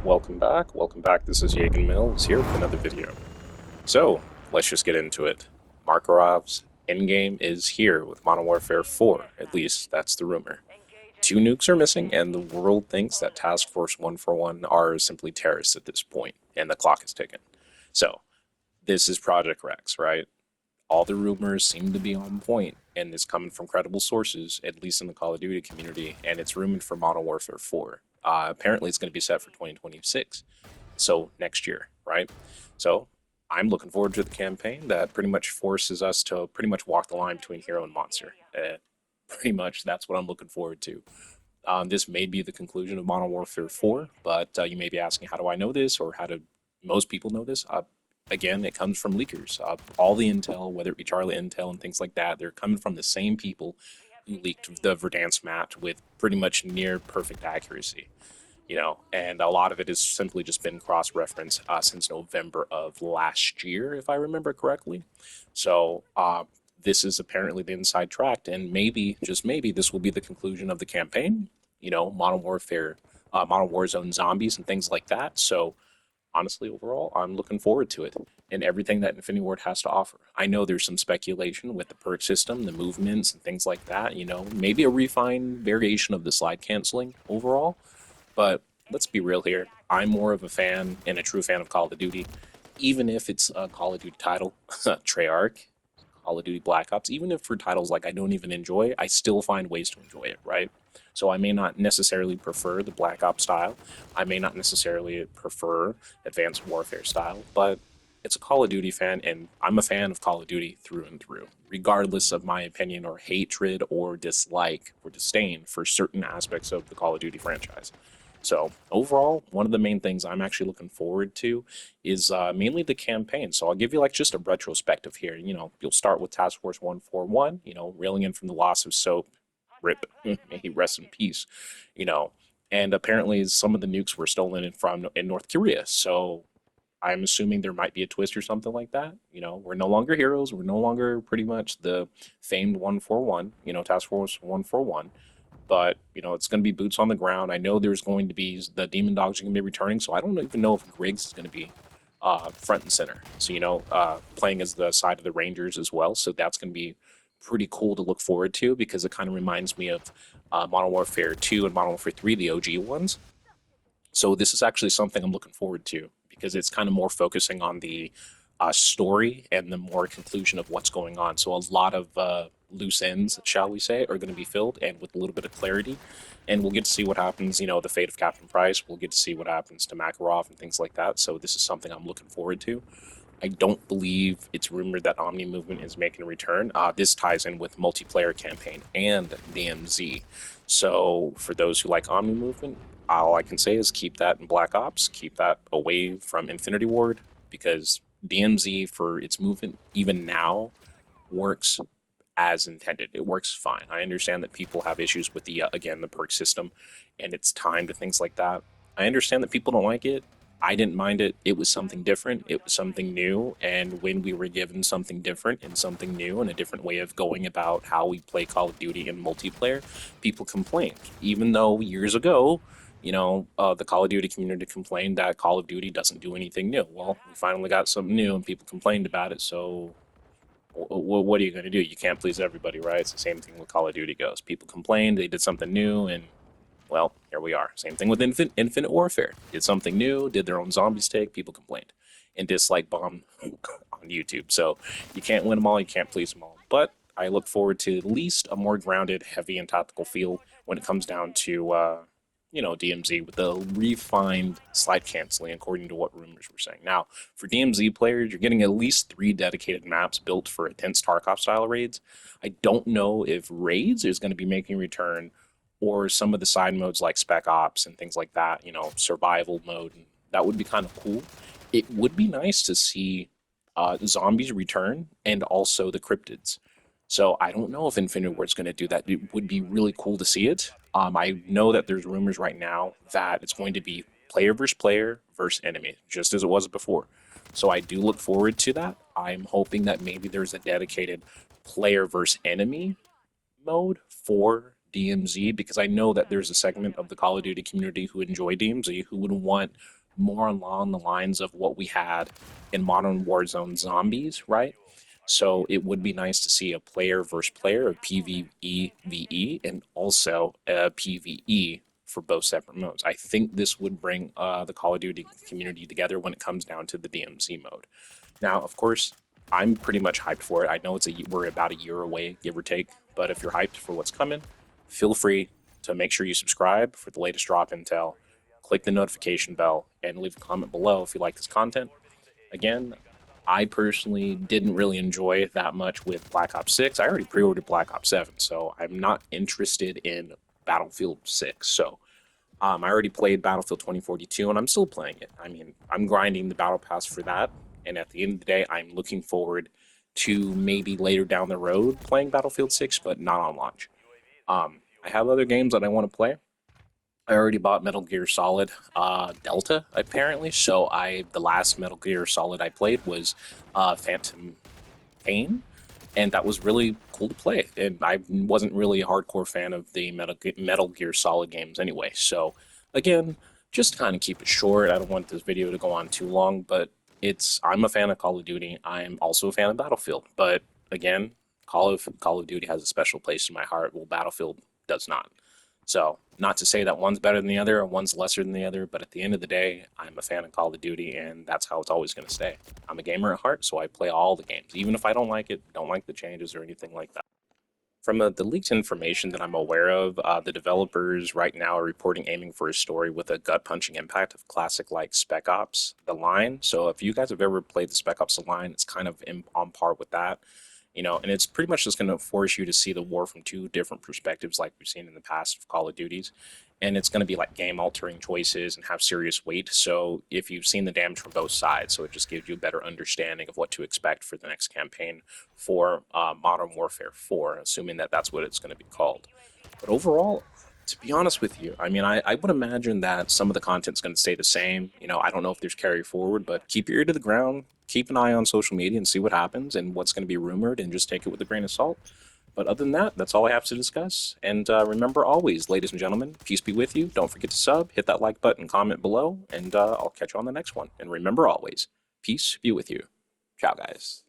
welcome back. Welcome back. This is Yagan Mills here with another video. So, let's just get into it. Makarov's endgame is here with Modern Warfare 4. At least, that's the rumor. Two nukes are missing, and the world thinks that Task Force 141 are simply terrorists at this point, and the clock is ticking. So, this is Project Rex, right? All the rumors seem to be on point, and it's coming from credible sources, at least in the Call of Duty community, and it's rumored for Modern Warfare 4. Apparently, it's going to be set for 2026, so next year, right? So I'm looking forward to the campaign that pretty much forces us to pretty much walk the line between hero and monster. Pretty much that's what I'm looking forward to. This may be the conclusion of Modern Warfare 4, but you may be asking, how do I know this, or how do most people know this? Again, it comes from leakers. All the intel, whether it be Charlie Intel and things like that, they're coming from the same people who leaked the Verdansk match with pretty much near perfect accuracy. And a lot of it has simply just been cross-referenced since November of last year, if I remember correctly. So this is apparently the inside track, and maybe, just maybe, this will be the conclusion of the campaign. Modern Warfare, Modern Warzone zombies and things like that. So honestly, overall, I'm looking forward to it and everything that Infinity Ward has to offer. I know there's some speculation with the perk system, the movements, and things like that. Maybe a refined variation of the slide canceling overall. But let's be real here. I'm more of a fan and a true fan of Call of Duty, even if it's a Call of Duty title, Treyarch, Call of Duty Black Ops, even if for titles like I don't even enjoy, I still find ways to enjoy it, right? So I may not necessarily prefer the Black Ops style. I may not necessarily prefer Advanced Warfare style, but it's a Call of Duty fan, and I'm a fan of Call of Duty through and through, regardless of my opinion or hatred or dislike or disdain for certain aspects of the Call of Duty franchise. So overall, one of the main things I'm actually looking forward to is mainly the campaign. So I'll give you like just a retrospective here. You'll start with Task Force 141, reeling in from the loss of Soap. Rip, may he rest in peace. You know, and apparently some of the nukes were stolen in North Korea. So I'm assuming there might be a twist or something like that. We're no longer heroes. We're no longer pretty much the famed 141, Task Force 141. But, it's going to be boots on the ground. I know there's going to be the Demon Dogs are going to be returning. So I don't even know if Griggs is going to be front and center. So, playing as the side of the Rangers as well. So that's going to be pretty cool to look forward to because it kind of reminds me of Modern Warfare 2 and Modern Warfare 3, the OG ones. So this is actually something I'm looking forward to because it's kind of more focusing on the story and the more conclusion of what's going on. So a lot of loose ends, shall we say, are going to be filled and with a little bit of clarity. And we'll get to see what happens, the fate of Captain Price. We'll get to see what happens to Makarov and things like that. So this is something I'm looking forward to. I don't believe it's rumored that Omni Movement is making a return. This ties in with multiplayer campaign and DMZ. So for those who like Omni Movement, all I can say is keep that in Black Ops, keep that away from Infinity Ward, because DMZ for its movement, even now, works as intended. It works fine. I understand that people have issues with the perk system and its time to things like that. I understand that people don't like it. I didn't mind it. It was something different. It was something new. And when we were given something different and something new and a different way of going about how we play Call of Duty in multiplayer, people complained. Even though years ago, the Call of Duty community complained that Call of Duty doesn't do anything new. Well, we finally got something new and people complained about it. So what are you going to do? You can't please everybody, right? It's the same thing with Call of Duty goes. People complained, they did something new, and well, here we are. Same thing with Infinite Warfare. Did something new, did their own zombies take, people complained. And dislike bombed on YouTube. So you can't win them all, you can't please them all. But I look forward to at least a more grounded, heavy, and tactical feel when it comes down to, DMZ with the refined slide canceling according to what rumors were saying. Now, for DMZ players, you're getting at least 3 dedicated maps built for intense Tarkov style raids. I don't know if raids is going to be making a return or some of the side modes like Spec Ops and things like that, survival mode. That would be kind of cool. It would be nice to see zombies return and also the cryptids. So I don't know if Infinity Ward's going to do that. It would be really cool to see it. I know that there's rumors right now that it's going to be player versus enemy, just as it was before. So I do look forward to that. I'm hoping that maybe there's a dedicated player versus enemy mode for DMZ, because I know that there's a segment of the Call of Duty community who enjoy DMZ who would want more along the lines of what we had in Modern Warzone Zombies, right? So it would be nice to see a player versus player, a PvE VE, and also a PvE for both separate modes. I think this would bring the Call of Duty community together when it comes down to the DMZ mode. Now, of course, I'm pretty much hyped for it. I know we're about a year away, give or take, but if you're hyped for what's coming, feel free to make sure you subscribe for the latest drop intel, click the notification bell, and leave a comment below if you like this content. Again, I personally didn't really enjoy it that much with Black Ops 6. I already pre-ordered Black Ops 7, so I'm not interested in Battlefield 6. So I already played Battlefield 2042, and I'm still playing it. I mean, I'm grinding the Battle Pass for that, and at the end of the day, I'm looking forward to maybe later down the road playing Battlefield 6, but not on launch. I have other games that I want to play. I already bought Metal Gear Solid Delta apparently, so the last Metal Gear Solid I played was Phantom Pain, and that was really cool to play. And I wasn't really a hardcore fan of the Metal Gear Solid games anyway. So again, just kind of keep it short. I don't want this video to go on too long, but I'm a fan of Call of Duty. I'm also a fan of Battlefield, but again, Call of Duty has a special place in my heart. Well, Battlefield does not. So, not to say that one's better than the other or one's lesser than the other, but at the end of the day, I'm a fan of Call of Duty, and that's how it's always going to stay. I'm a gamer at heart, so I play all the games, even if I don't like it, don't like the changes or anything like that. From the leaked information that I'm aware of, the developers right now are reporting aiming for a story with a gut-punching impact of classic like Spec Ops: The Line. So if you guys have ever played the Spec Ops: The Line, it's kind of on par with that. And it's pretty much just going to force you to see the war from two different perspectives, like we've seen in the past of Call of Duties. And it's going to be like game altering choices and have serious weight. So if you've seen the damage from both sides, so it just gives you a better understanding of what to expect for the next campaign for Modern Warfare 4, assuming that that's what it's going to be called. But overall, to be honest with you, I mean, I would imagine that some of the content's going to stay the same. I don't know if there's carry forward, but keep your ear to the ground, keep an eye on social media and see what happens and what's going to be rumored and just take it with a grain of salt. But other than that, that's all I have to discuss. And remember always, ladies and gentlemen, peace be with you. Don't forget to sub, hit that like button, comment below, and I'll catch you on the next one. And remember always, peace be with you. Ciao, guys.